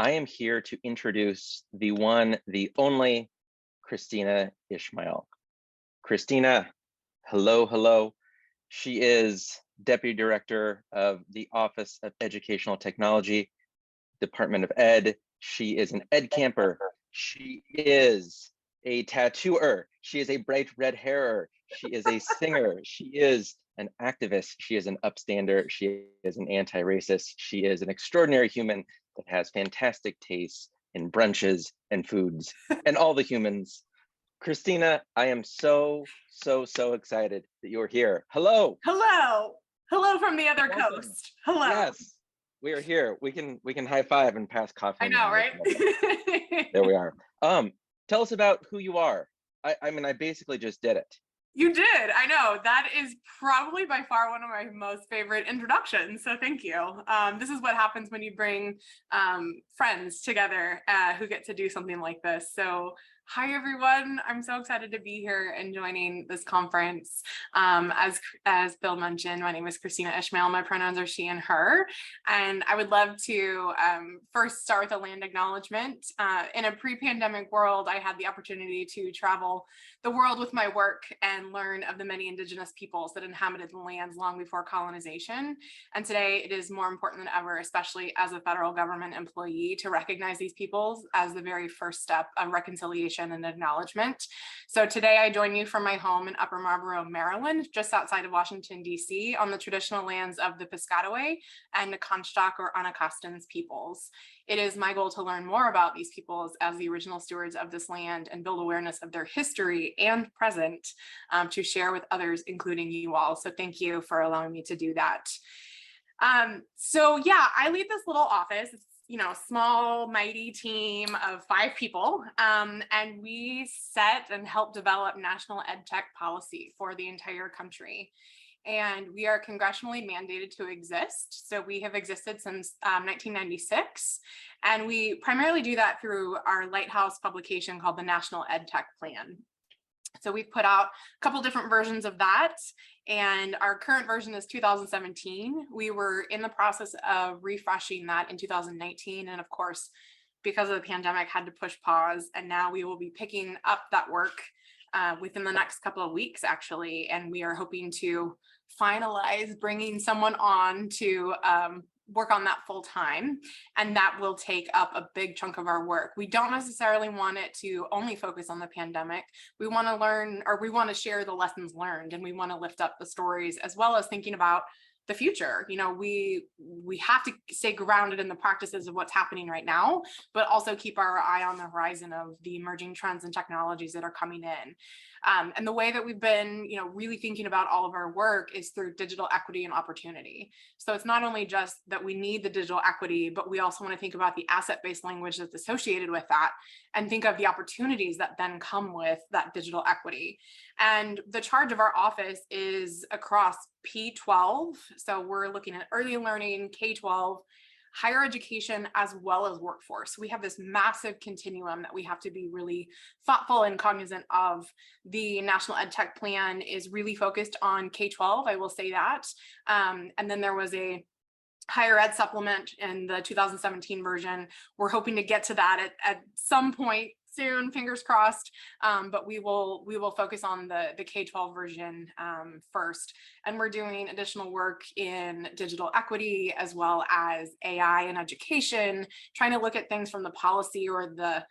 I am here to introduce the one, the only Kristina Ishmael. Kristina, hello, hello. She is Deputy Director of the Office of Educational Technology, Department of Ed. She is an ed camper. She is a tattooer. She is a bright red hairer. She is a singer. She is an activist. She is an upstander. She is an anti-racist. She is an extraordinary human that has fantastic tastes in brunches and foods and all the humans. Kristina, I am so excited that you're here. Hello. Hello. Hello from the other Welcome. coast. Hello. Yes, we are here. We can high five and pass coffee. I know, right? There we are. Tell us about who you are. I mean, I basically just did it. You did. I know. That is probably by far one of my most favorite introductions. So thank you. This is what happens when you bring friends together who get to do something like this. So hi, everyone. I'm so excited to be here and joining this conference. As Bill mentioned, my name is Kristina Ishmael. My pronouns are she and her. And I would love to first start with a land acknowledgement. In a pre-pandemic world, I had the opportunity to travel the world with my work and learn of the many indigenous peoples that inhabited the lands long before colonization. And today it is more important than ever, especially as a federal government employee, to recognize these peoples as the very first step of reconciliation and acknowledgement. So today I join you from my home in Upper Marlboro, Maryland, just outside of Washington, D.C., on the traditional lands of the Piscataway and the Comstock or Anacostans peoples. It is my goal to learn more about these peoples as the original stewards of this land and build awareness of their history and present to share with others, including you all. So thank you for allowing me to do that. So yeah, I lead this little office. It's, small, mighty team of 5 people, and we set and help develop national ed tech policy for the entire country. And we are congressionally mandated to exist. So we have existed since 1996, and we primarily do that through our lighthouse publication called the National Ed Tech Plan. So we've put out a couple different versions of that, and our current version is 2017. We were in the process of refreshing that in 2019, and of course, because of the pandemic, had to push pause, and now we will be picking up that work within the next couple of weeks, actually, and we are hoping to finalize bringing someone on to work on that full time, and that will take up a big chunk of our work. We don't necessarily want it to only focus on the pandemic. We want to learn, or we want to share the lessons learned, and we want to lift up the stories as well as thinking about the future. We have to stay grounded in the practices of what's happening right now, but also keep our eye on the horizon of the emerging trends and technologies that are coming in. And the way that we've been, really thinking about all of our work is through digital equity and opportunity. So it's not only just that we need the digital equity, but we also want to think about the asset-based language that's associated with that and think of the opportunities that then come with that digital equity. And the charge of our office is across P12. So we're looking at early learning, K-12, higher education, as well as workforce. We have this massive continuum that we have to be really thoughtful and cognizant of. The National Ed Tech Plan is really focused on K-12, I will say that. And then there was a higher ed supplement in the 2017 version. We're hoping to get to that at some point soon, fingers crossed, but we will focus on the K-12 version first. And we're doing additional work in digital equity as well as AI and education, trying to look at things from the policy or the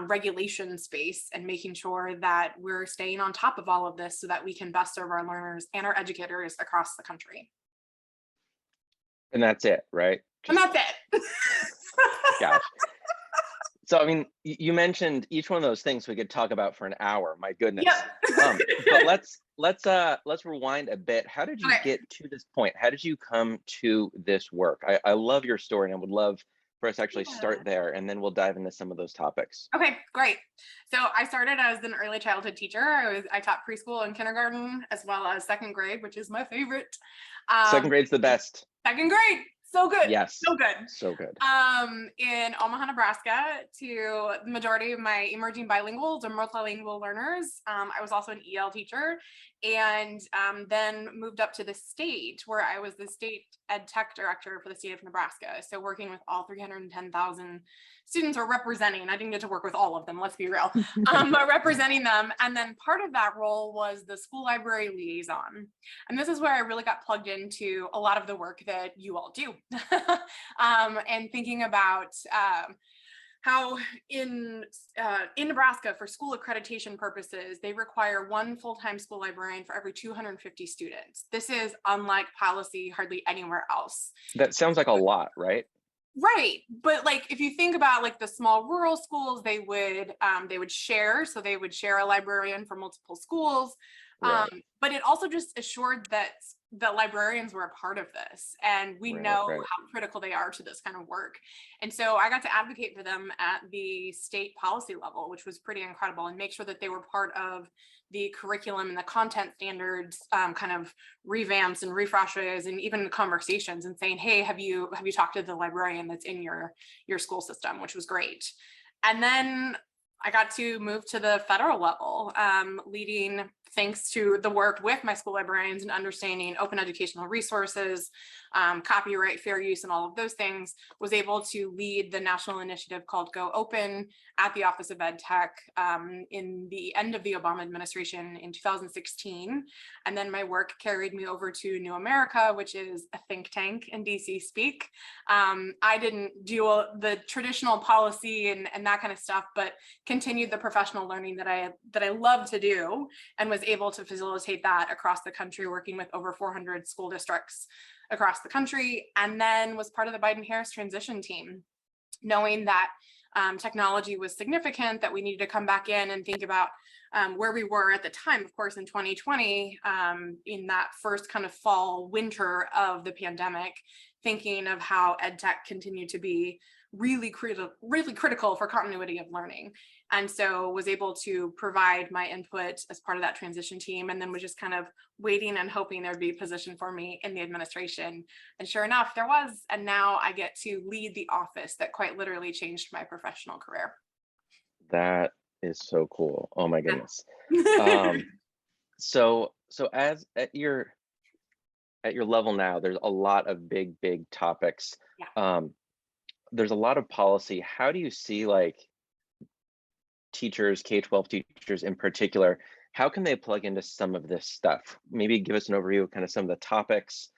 regulation space and making sure that we're staying on top of all of this so that we can best serve our learners and our educators across the country. And that's it, right? And that's it. Gosh. So, I mean, you mentioned each one of those things we could talk about for an hour. My goodness. Yep. But let's rewind a bit. How did you get to this point? How did you come to this work? I love your story, and I would love for us to actually start there, and then we'll dive into some of those topics. Okay, great. So I started as an early childhood teacher. I taught preschool and kindergarten as well as second grade, which is my favorite. Second grade's the best. Second grade. So good. Yes. So good. So good. In Omaha, Nebraska, to the majority of my emerging bilinguals or multilingual learners. I was also an EL teacher, and then moved up to the state where I was the state ed tech director for the state of Nebraska. So working with all 310,000 students, or representing, I didn't get to work with all of them, let's be real, but representing them. And then part of that role was the school library liaison. And this is where I really got plugged into a lot of the work that you all do. And thinking about how in Nebraska, for school accreditation purposes, they require one full-time school librarian for every 250 students. This is unlike policy hardly anywhere else. That sounds like a lot, right? Right, but like if you think about like the small rural schools, they would share, so they would share a librarian for multiple schools. Right. But it also just assured that the librarians were a part of this, and we know how critical they are to this kind of work. And so I got to advocate for them at the state policy level, which was pretty incredible, and make sure that they were part of the curriculum and the content standards kind of revamps and refreshes, and even conversations, and saying, hey, have you talked to the librarian that's in your school system, which was great. And then I got to move to the federal level, leading, thanks to the work with my school librarians and understanding open educational resources, copyright, fair use, and all of those things, was able to lead the national initiative called Go Open at the Office of Ed Tech in the end of the Obama administration in 2016. And then my work carried me over to New America, which is a think tank in DC speak. I didn't do the traditional policy and that kind of stuff, but continued the professional learning that I love to do, and was able to facilitate that across the country, working with over 400 school districts across the country, and then was part of the Biden-Harris transition team, knowing that technology was significant, that we needed to come back in and think about where we were at the time, of course, in 2020, in that first kind of fall, winter of the pandemic, thinking of how ed tech continued to be really critical for continuity of learning. And so was able to provide my input as part of that transition team, and then was just kind of waiting and hoping there'd be a position for me in the administration. And sure enough, there was. And now I get to lead the office that quite literally changed my professional career. That is so cool. Oh my goodness. So as at your level now, there's a lot of big topics. Yeah. There's a lot of policy. How do you see like teachers, K-12 teachers in particular, how can they plug into some of this stuff? Maybe give us an overview of kind of some of the topics.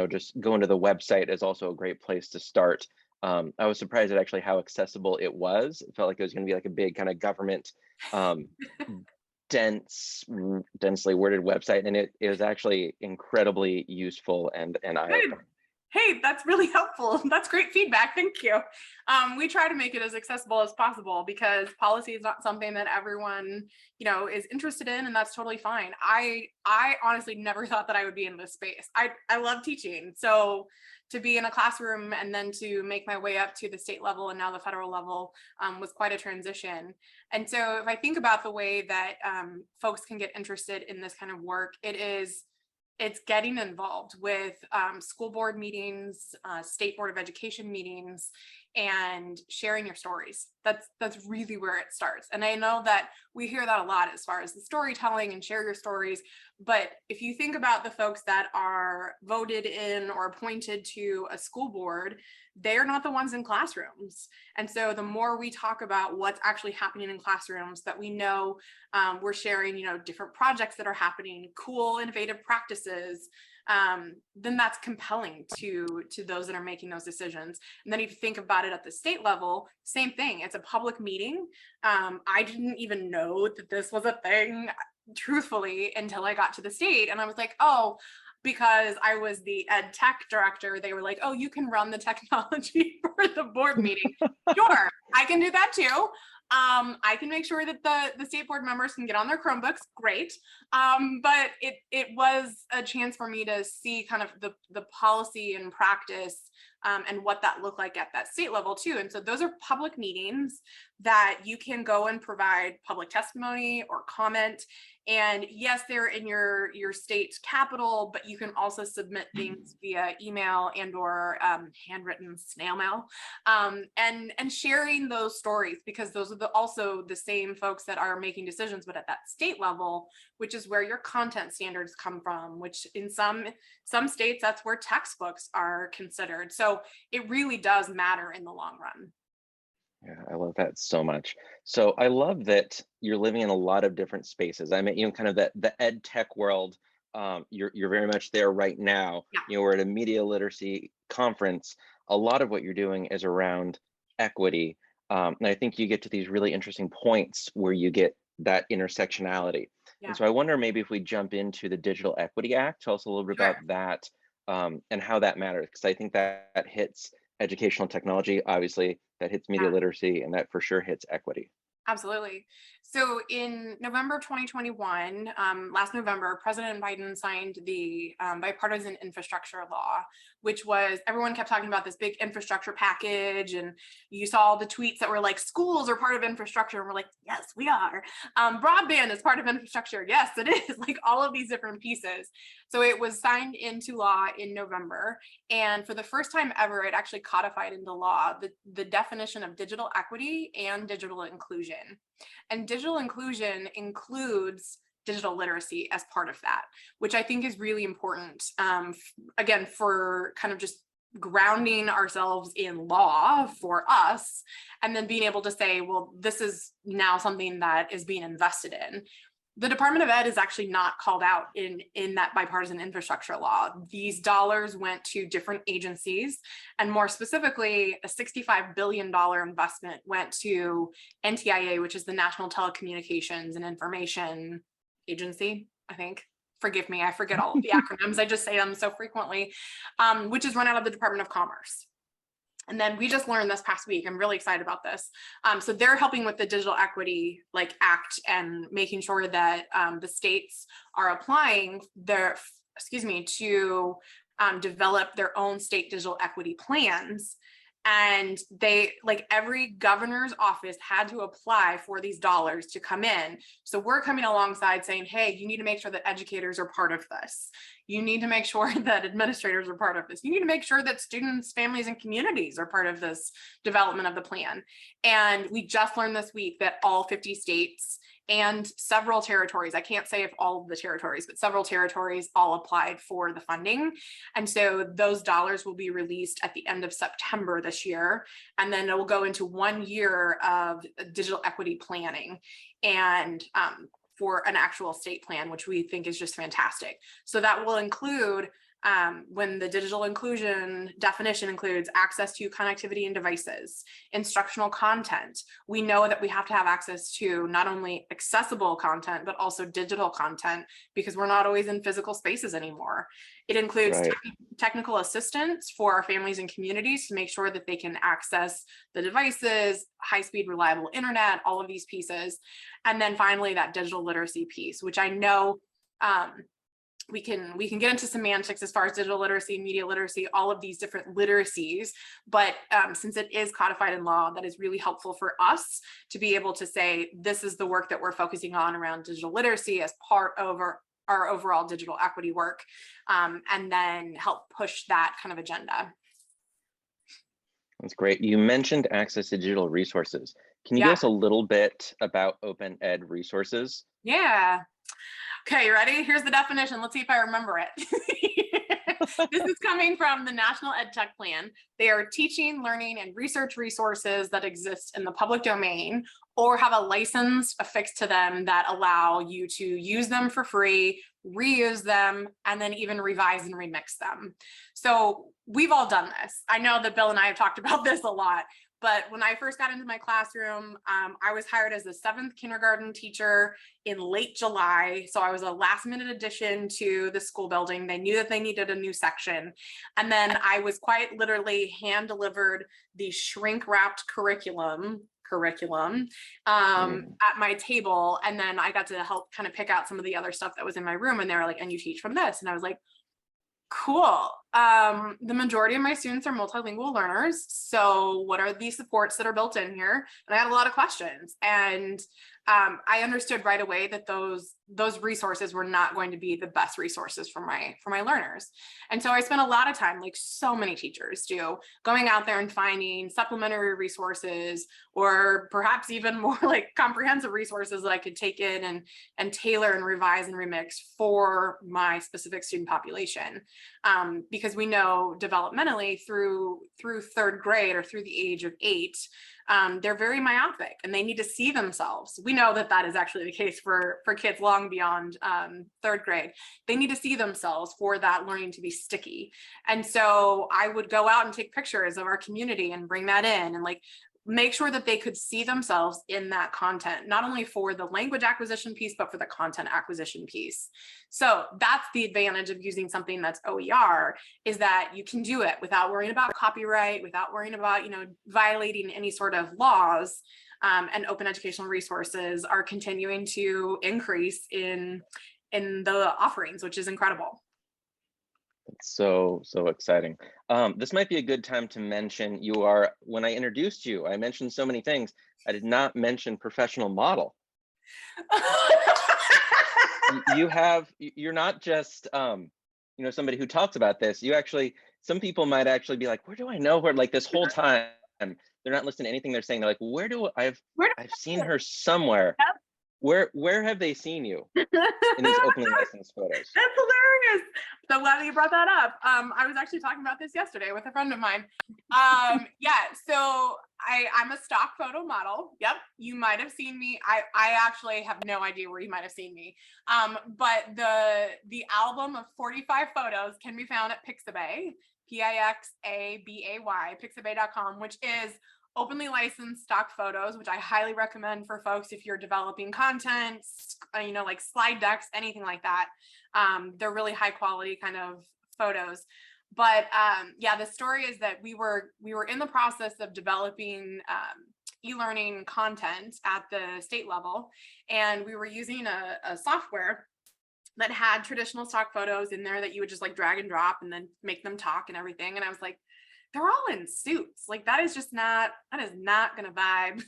Just going to the website is also a great place to start. I was surprised at actually how accessible it was. It felt like it was going to be like a big kind of government, densely worded website, and it is actually incredibly useful and eye-opening. Hey, that's really helpful. That's great feedback. Thank you. We try to make it as accessible as possible, because policy is not something that everyone, is interested in, and that's totally fine. I honestly never thought that I would be in this space. I love teaching. So to be in a classroom and then to make my way up to the state level and now the federal level was quite a transition. And so if I think about the way that folks can get interested in this kind of work, it's getting involved with school board meetings, state board of education meetings, and sharing your stories. That's really where it starts. And I know that we hear that a lot as far as the storytelling and share your stories. But if you think about the folks that are voted in or appointed to a school board, they're not the ones in classrooms. And so the more we talk about what's actually happening in classrooms, that we know we're sharing, different projects that are happening, cool, innovative practices, then that's compelling to those that are making those decisions. And then if you think about it at the state level, same thing. It's a public meeting. I didn't even know that this was a thing, truthfully, until I got to the state. And I was like, oh, because I was the ed tech director, they were like, oh, you can run the technology for the board meeting. Sure, I can do that too. I can make sure that the state board members can get on their Chromebooks, great. But it was a chance for me to see kind of the policy and practice and what that looked like at that state level too. And so those are public meetings that you can go and provide public testimony or comment. And yes, they're in your state capital, but you can also submit things via email and or handwritten snail mail, and sharing those stories, because those are also the same folks that are making decisions, but at that state level, which is where your content standards come from, which in some states, that's where textbooks are considered. So it really does matter in the long run. Yeah, I love that so much. So I love that you're living in a lot of different spaces. I mean, kind of the ed tech world. You're very much there right now. Yeah. We're at a media literacy conference. A lot of what you're doing is around equity, and I think you get to these really interesting points where you get that intersectionality. Yeah. And so I wonder maybe if we jump into the Digital Equity Act, tell us a little bit Sure. about that, and how that matters, because I think that hits educational technology, obviously, that hits media literacy, and that for sure hits equity. Absolutely. So in November 2021, last November, President Biden signed the bipartisan infrastructure law, which was, everyone kept talking about this big infrastructure package. And you saw the tweets that were like, schools are part of infrastructure. And we're like, yes, we are. Broadband is part of infrastructure. Yes, it is. Like all of these different pieces. So it was signed into law in November. And for the first time ever, it actually codified into law the definition of digital equity and digital inclusion. And digital inclusion includes digital literacy as part of that, which I think is really important, again, for kind of just grounding ourselves in law for us, and then being able to say, well, this is now something that is being invested in. The Department of Ed is actually not called out in that bipartisan infrastructure law. These dollars went to different agencies, and more specifically, a $65 billion investment went to NTIA, which is the National Telecommunications and Information Agency, I think. Forgive me, I forget all of the acronyms. I just say them so frequently, which is run out of the Department of Commerce. And then we just learned this past week, I'm really excited about this. So they're helping with the Digital Equity Act and making sure that the states are applying their, to develop their own state digital equity plans. And they, like every governor's office had to apply for these dollars to come in. So we're coming alongside saying, hey, you need to make sure that educators are part of this. You need to make sure that administrators are part of this. You need to make sure that students, families, and communities are part of this development of the plan. And we just learned this week that all 50 states and several territories, I can't say if all of the territories, but several territories all applied for the funding. And so those dollars will be released at the end of September this year. And then it will go into 1 year of digital equity planning and for an actual state plan, which we think is just fantastic. So that will include when the digital inclusion definition includes access to connectivity and devices, instructional content. We know that we have to have access to not only accessible content, but also digital content, because we're not always in physical spaces anymore. It includes technical assistance for our families and communities to make sure that they can access the devices, high-speed, reliable internet, all of these pieces. And then finally, that digital literacy piece, which I know we can get into semantics as far as digital literacy, media literacy, all of these different literacies. But since it is codified in law, that is really helpful for us to be able to say, this is the work that we're focusing on around digital literacy as part of our overall digital equity work, and then help push that kind of agenda. That's great. You mentioned access to digital resources. Can you give us a little bit about open ed resources? Yeah. Okay, you ready? Here's the definition. Let's see if I remember it. This is coming from the National Ed Tech Plan. They are teaching, learning, and research resources that exist in the public domain or have a license affixed to them that allow you to use them for free, reuse them, and then even revise and remix them. So we've all done this. I know that Bill and I have talked about this a lot. But when I first got into my classroom, I was hired as a 7th kindergarten teacher in late July. So I was a last minute addition to the school building. They knew that they needed a new section. And then I was quite literally hand delivered the shrink wrapped curriculum at my table. And then I got to help kind of pick out some of the other stuff that was in my room. And they were like, and you teach from this. And I was like, cool. The majority of my students are multilingual learners. So what are the supports that are built in here? And I had a lot of questions. And I understood right away that those those resources were not going to be the best resources for my learners. And so I spent a lot of time, like so many teachers do, going out there and finding supplementary resources, or perhaps even more like comprehensive resources that I could take in and tailor and revise and remix for my specific student population. Because we know developmentally through third grade, or through the age of 8, they're very myopic and they need to see themselves. We know that that is actually the case for kids long beyond third grade. They need to see themselves for that learning to be sticky. And so I would go out and take pictures of our community and bring that in, and like make sure that they could see themselves in that content, not only for the language acquisition piece, but for the content acquisition piece. So that's the advantage of using something that's OER, is that you can do it without worrying about copyright, without worrying about, violating any sort of laws. And open educational resources are continuing to increase in the offerings, which is incredible. It's so exciting. This might be a good time to mention when I introduced you, I mentioned so many things. I did not mention professional model. You're not just, somebody who talks about this. Some people might actually be like, where do I know her? Like this whole time, they're not listening to anything they're saying. They're like, I've seen her somewhere. Where have they seen you in these openly licensed photos? That's hilarious. So glad that you brought that up. I was actually talking about this yesterday with a friend of mine. So I'm a stock photo model. Yep, you might have seen me. I actually have no idea where you might have seen me. But the album of 45 photos can be found at Pixabay, Pixabay, pixabay.com, which is openly licensed stock photos, which I highly recommend for folks if you're developing content, like slide decks, anything like that. They're really high quality kind of photos. But the story is that we were in the process of developing e-learning content at the state level, and we were using a software that had traditional stock photos in there that you would just like drag and drop and then make them talk and everything. And I was like, they're all in suits. Like that is not going to vibe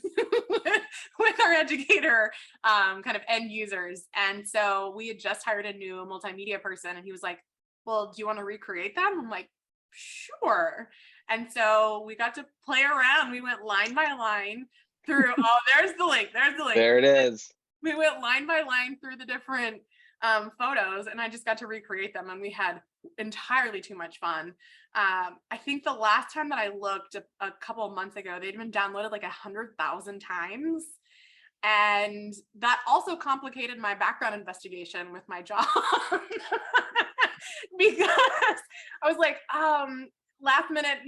with our educator kind of end users. And so we had just hired a new multimedia person, and he was like, well, do you want to recreate them? I'm like, sure. And so we got to play around. We went line by line through, there's the link. There it is. We went line by line through the different photos, and I just got to recreate them, and we had entirely too much fun. I think the last time that I looked a couple of months ago, they'd been downloaded like 100,000 times. And that also complicated my background investigation with my job because I was like, last minute,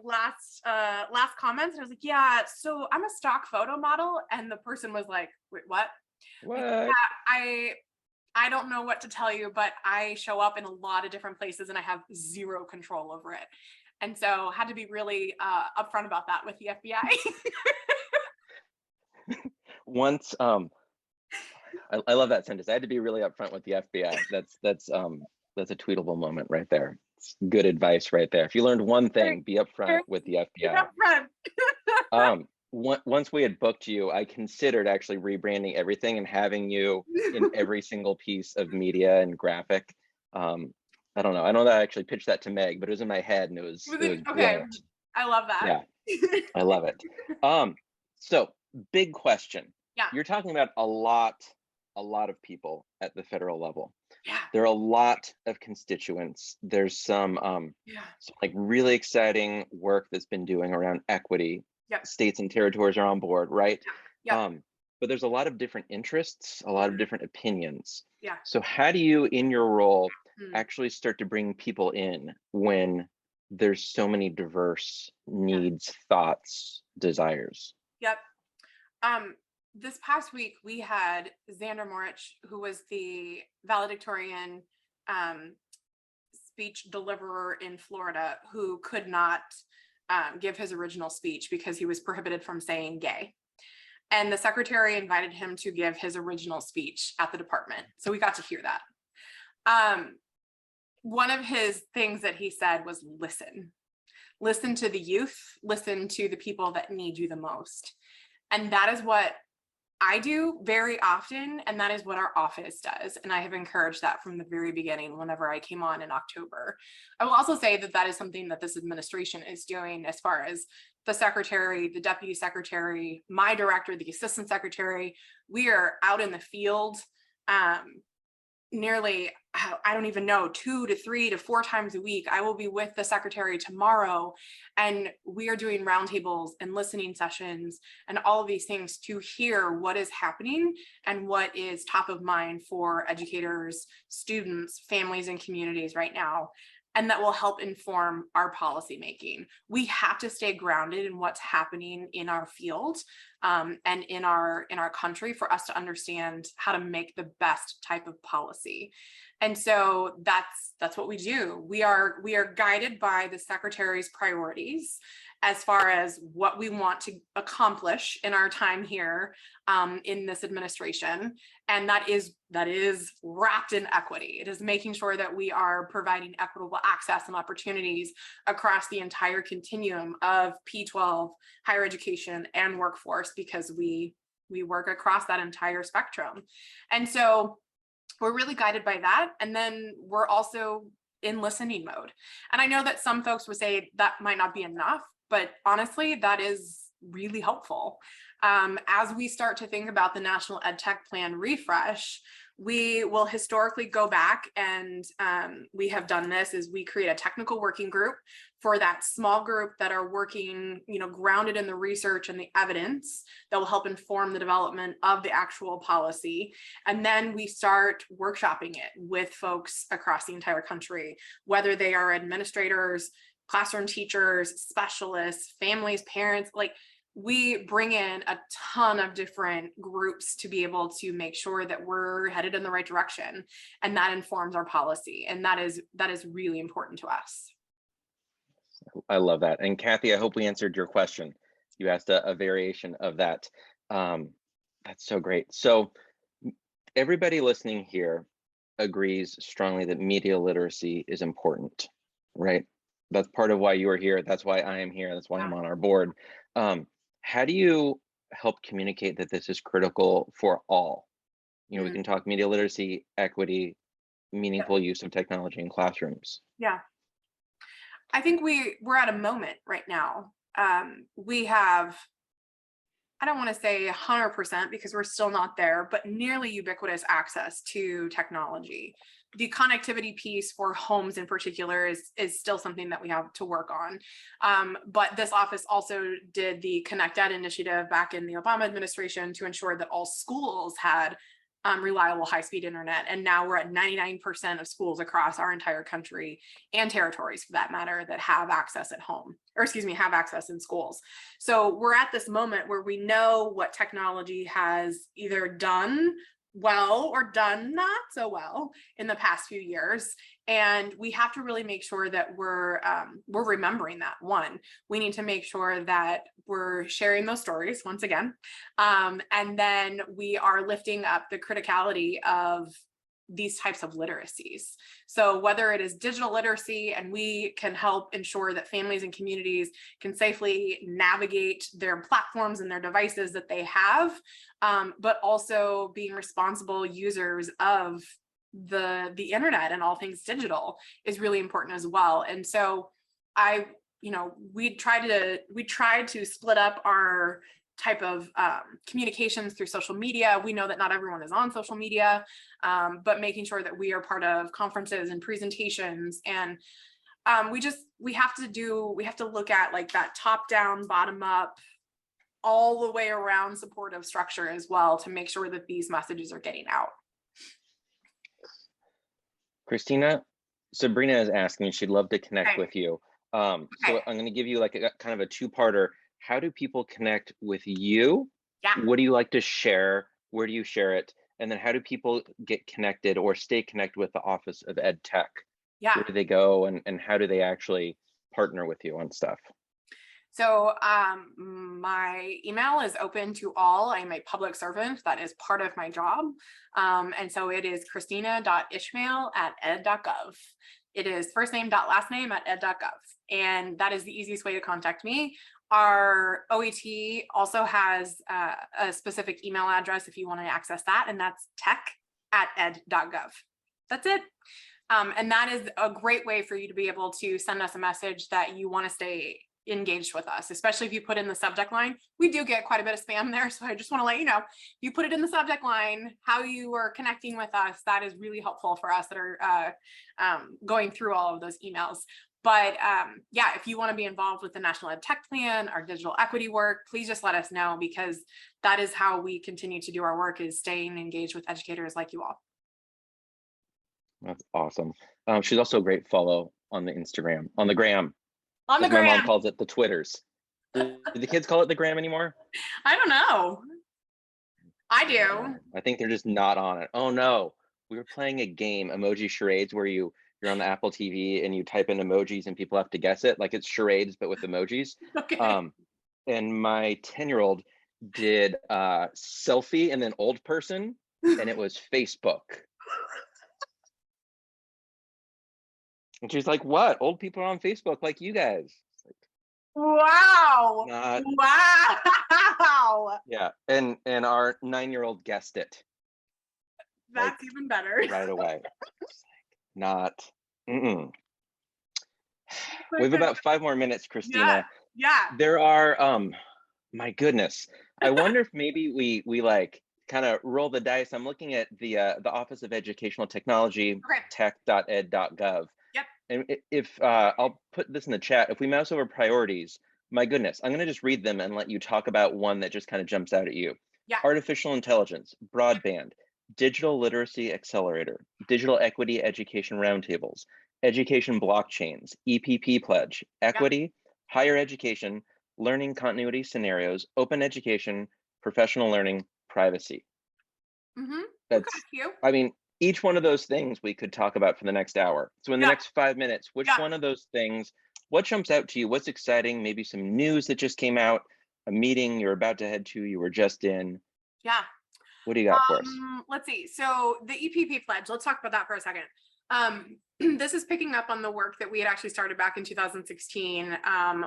last comments. And I was like, yeah, so I'm a stock photo model. And the person was like, wait, what? What? Like, yeah, I don't know what to tell you, but I show up in a lot of different places and I have zero control over it. And so had to be really upfront about that with the FBI. Once, I love that sentence. I had to be really upfront with the FBI. That's a tweetable moment right there. It's good advice right there. If you learned one thing, be upfront with the FBI. Once we had booked you, I considered actually rebranding everything and having you in every single piece of media and graphic. I don't know. I know that I actually pitched that to Meg, but it was in my head, and it was okay. Brilliant. I love that. Yeah, I love it. So big question. Yeah. You're talking about a lot of people at the federal level. Yeah. There are a lot of constituents. There's some like really exciting work that's been doing around equity. Yep. States and territories are on board, right? Yep. But there's a lot of different interests, a lot of different opinions. Yeah. So how do you, in your role, actually start to bring people in when there's so many diverse needs, thoughts, desires? Yep. This past week, we had Xander Morich, who was the valedictorian speech deliverer in Florida, who could not give his original speech because he was prohibited from saying gay. And the secretary invited him to give his original speech at the department. So we got to hear that. One of his things that he said was listen to the youth, listen to the people that need you the most. And that is what I do very often, and that is what our office does. And I have encouraged that from the very beginning whenever I came on in October. I will also say that that is something that this administration is doing as far as the secretary, the deputy secretary, my director, the assistant secretary. We are out in the field nearly, I don't even know, 2 to 3 to 4 times a week. I will be with the secretary tomorrow, and we are doing roundtables and listening sessions and all of these things to hear what is happening and what is top of mind for educators, students, families, and communities right now. And that will help inform our policy making. We have to stay grounded in what's happening in our field and in our country for us to understand how to make the best type of policy. And so that's what we do. We are guided by the secretary's priorities as far as what we want to accomplish in our time here in this administration. And that is wrapped in equity. It is making sure that we are providing equitable access and opportunities across the entire continuum of P12, higher education, and workforce, because we work across that entire spectrum. And so we're really guided by that. And then we're also in listening mode. And I know that some folks would say that might not be enough, but honestly, that is really helpful. As we start to think about the National EdTech Plan refresh, we will historically go back, and we have done this, is we create a technical working group for that small group that are working, grounded in the research and the evidence that will help inform the development of the actual policy. And then we start workshopping it with folks across the entire country, whether they are administrators, classroom teachers, specialists, families, parents. Like, we bring in a ton of different groups to be able to make sure that we're headed in the right direction, and that informs our policy. And that is really important to us. I love that. And Kathy, I hope we answered your question. You asked a variation of that. That's so great. So everybody listening here agrees strongly that media literacy is important, right? That's part of why you are here. That's why I am here. That's why I'm on our board. How do you help communicate that this is critical for all? We can talk media literacy, equity, meaningful use of technology in classrooms. Yeah. I think we're at a moment right now. We have, I don't want to say 100% because we're still not there, but nearly ubiquitous access to technology. The connectivity piece for homes in particular is still something that we have to work on. But this office also did the Connect Ed initiative back in the Obama administration to ensure that all schools had reliable high-speed internet. And now we're at 99% of schools across our entire country, and territories for that matter, that have access at home, or have access in schools. So we're at this moment where we know what technology has either done well or done not so well in the past few years. And we have to really make sure that we're remembering that. One, we need to make sure that we're sharing those stories once again. And then we are lifting up the criticality of these types of literacies. So whether it is digital literacy, and we can help ensure that families and communities can safely navigate their platforms and their devices that they have, but also being responsible users of the internet and all things digital is really important as well. And so we tried to split up our type of communications through social media. We know that not everyone is on social media, but making sure that we are part of conferences and presentations. And we have to look at like that top down, bottom up, all the way around supportive structure as well, to make sure that these messages are getting out. Kristina, Sabrina is asking, she'd love to connect with you. So I'm going to give you like a kind of a two-parter. How do people connect with you? Yeah. What do you like to share? Where do you share it? And then how do people get connected or stay connected with the Office of Ed Tech? Yeah. Where do they go, and how do they actually partner with you on stuff? So my email is open to all. I'm a public servant. That is part of my job. And so it is kristina.ishmael@ed.gov. It is first name dot last name at ed.gov. And that is the easiest way to contact me. Our OET also has a specific email address if you want to access that, and that's tech@ed.gov. That's it. And that is a great way for you to be able to send us a message that you want to stay engaged with us, especially if you put in the subject line. We do get quite a bit of spam there, so I just want to let you know, if you put it in the subject line, how you are connecting with us, that is really helpful for us that are going through all of those emails. But yeah, if you want to be involved with the National Ed Tech Plan, our digital equity work, please just let us know, because that is how we continue to do our work, is staying engaged with educators like you all. That's awesome. She's also a great follow on the Instagram, on the gram. On the As my mom gram. calls it, the Twitters. Do the kids call it the gram anymore? I don't know. I do. I think they're just not on it. Oh no, we were playing a game, emoji charades, where you're on the Apple TV and you type in emojis and people have to guess it. Like it's charades, but with emojis. Okay. And my 10-year-old did selfie and then old person, and it was Facebook. And she's like, what? Old people are on Facebook like you guys. Wow. Not, wow. yeah. And our 9-year-old guessed it. That's like, even better. Right away. Not. We have about 5 more minutes, Kristina. Yeah. There are, my goodness. I wonder if maybe we like kind of roll the dice. I'm looking at the Office of Educational Technology, Okay. tech.ed.gov. Yep. And if I'll put this in the chat, if we mouse over priorities, my goodness, I'm going to just read them and let you talk about one that just kind of jumps out at you. Yeah. Artificial intelligence, broadband, digital literacy accelerator, digital equity education roundtables, education blockchains, EPP pledge, equity, higher education, learning continuity scenarios, open education, professional learning, privacy. That's, I mean, each one of those things we could talk about for the next hour. So in the next 5 minutes, which one of those things, what jumps out to you? What's exciting? Maybe some news that just came out, a meeting you're about to head to, you were just in. Yeah. What do you got for us? Let's see. So the EPP pledge, let's talk about that for a second. This is picking up on the work that we had actually started back in 2016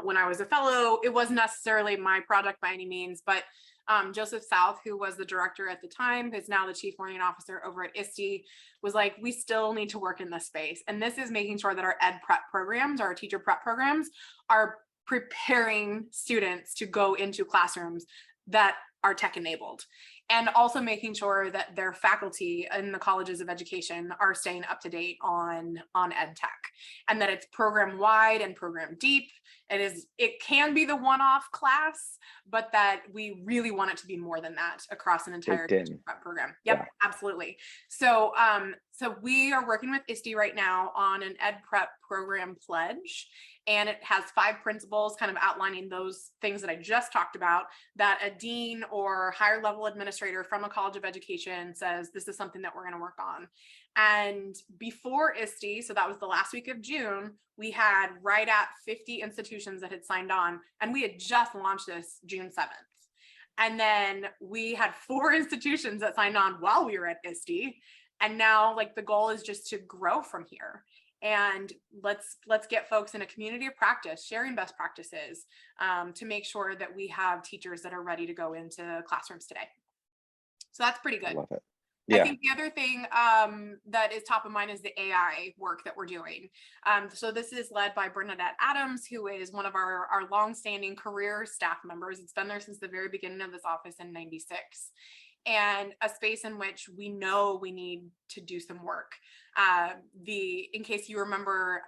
when I was a fellow. It wasn't necessarily my project by any means, but Joseph South, who was the director at the time, is now the chief learning officer over at ISTE, was like, we still need to work in this space. And this is making sure that our ed prep programs, our teacher prep programs, are preparing students to go into classrooms that are tech enabled, and also making sure that their faculty in the colleges of education are staying up to date on ed tech, and that it's program wide and program deep. It can be the one-off class, but that we really want it to be more than that across an entire prep program. Yep, yeah. Absolutely. So so we are working with ISTE right now on an ed prep program pledge, and it has 5 principles kind of outlining those things that I just talked about, that a dean or higher level administrator from a college of education says, this is something that we're going to work on. And before ISTE, so that was the last week of June, we had right at 50 institutions that had signed on, and we had just launched this June 7th. And then we had 4 institutions that signed on while we were at ISTE. And now like the goal is just to grow from here. And let's get folks in a community of practice, sharing best practices, to make sure that we have teachers that are ready to go into classrooms today. So that's pretty good. I love it. Yeah. I think the other thing that is top of mind is the AI work that we're doing. So this is led by Bernadette Adams, who is one of our longstanding career staff members. It's been there since the very beginning of this office in '96. And a space in which we know we need to do some work. In case you remember,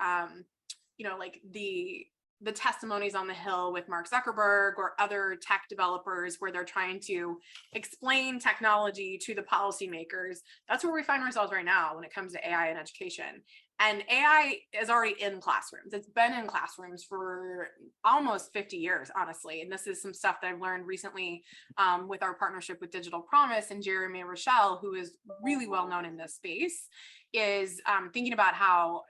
like the testimonies on the Hill with Mark Zuckerberg or other tech developers where they're trying to explain technology to the policymakers, that's where we find ourselves right now when it comes to AI in education. And AI is already in classrooms. It's been in classrooms for almost 50 years, honestly. And this is some stuff that I've learned recently with our partnership with Digital Promise, and Jeremy Rochelle, who is really well known in this space, is thinking about how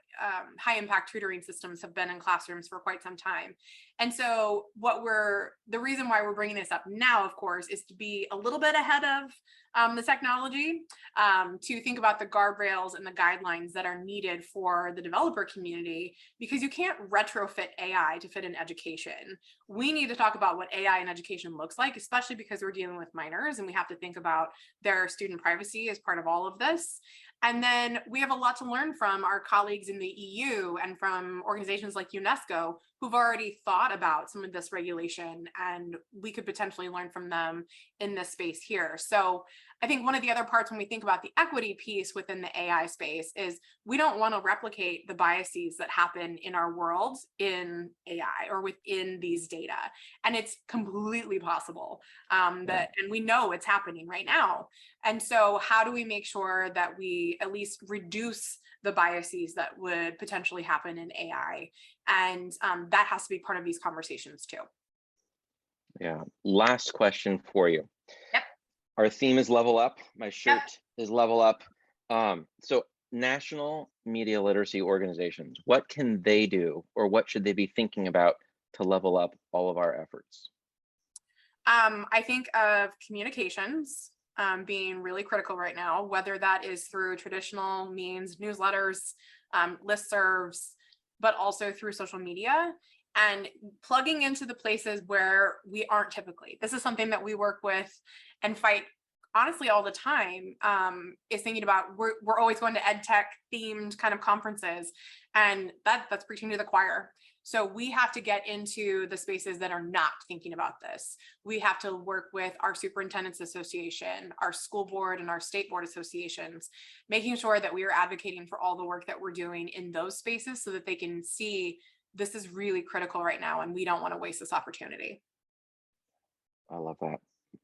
high impact tutoring systems have been in classrooms for quite some time. And so the reason why we're bringing this up now, of course, is to be a little bit ahead of the technology, to think about the guardrails and the guidelines that are needed for the developer community, because you can't retrofit AI to fit in education. We need to talk about what AI in education looks like, especially because we're dealing with minors and we have to think about their student privacy as part of all of this. And then we have a lot to learn from our colleagues in the EU and from organizations like UNESCO who've already thought about some of this regulation, and we could potentially learn from them in this space here. So I think one of the other parts when we think about the equity piece within the AI space is we don't want to replicate the biases that happen in our world in AI or within these data. And it's completely possible and we know it's happening right now. And so how do we make sure that we at least reduce the biases that would potentially happen in AI? And that has to be part of these conversations too. Yeah. Last question for you. Yep. Our theme is level up. My shirt is level up. So national media literacy organizations, what can they do, or what should they be thinking about to level up all of our efforts? I think of communications being really critical right now, whether that is through traditional means, newsletters, listservs, but also through social media, and plugging into the places where we aren't typically. This is something that we work with and fight honestly all the time, is thinking about we're always going to ed tech themed kind of conferences, and that's preaching to the choir. So we have to get into the spaces that are not thinking about this. We have to work with our superintendents association, our school board, and our state board associations, making sure that we are advocating for all the work that we're doing in those spaces so that they can see this is really critical right now and we don't want to waste this opportunity. I love that.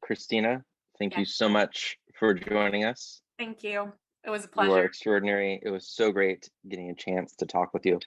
Kristina, thank you so much for joining us. Thank you. It was a You are pleasure. extraordinary. It was so great getting a chance to talk with you.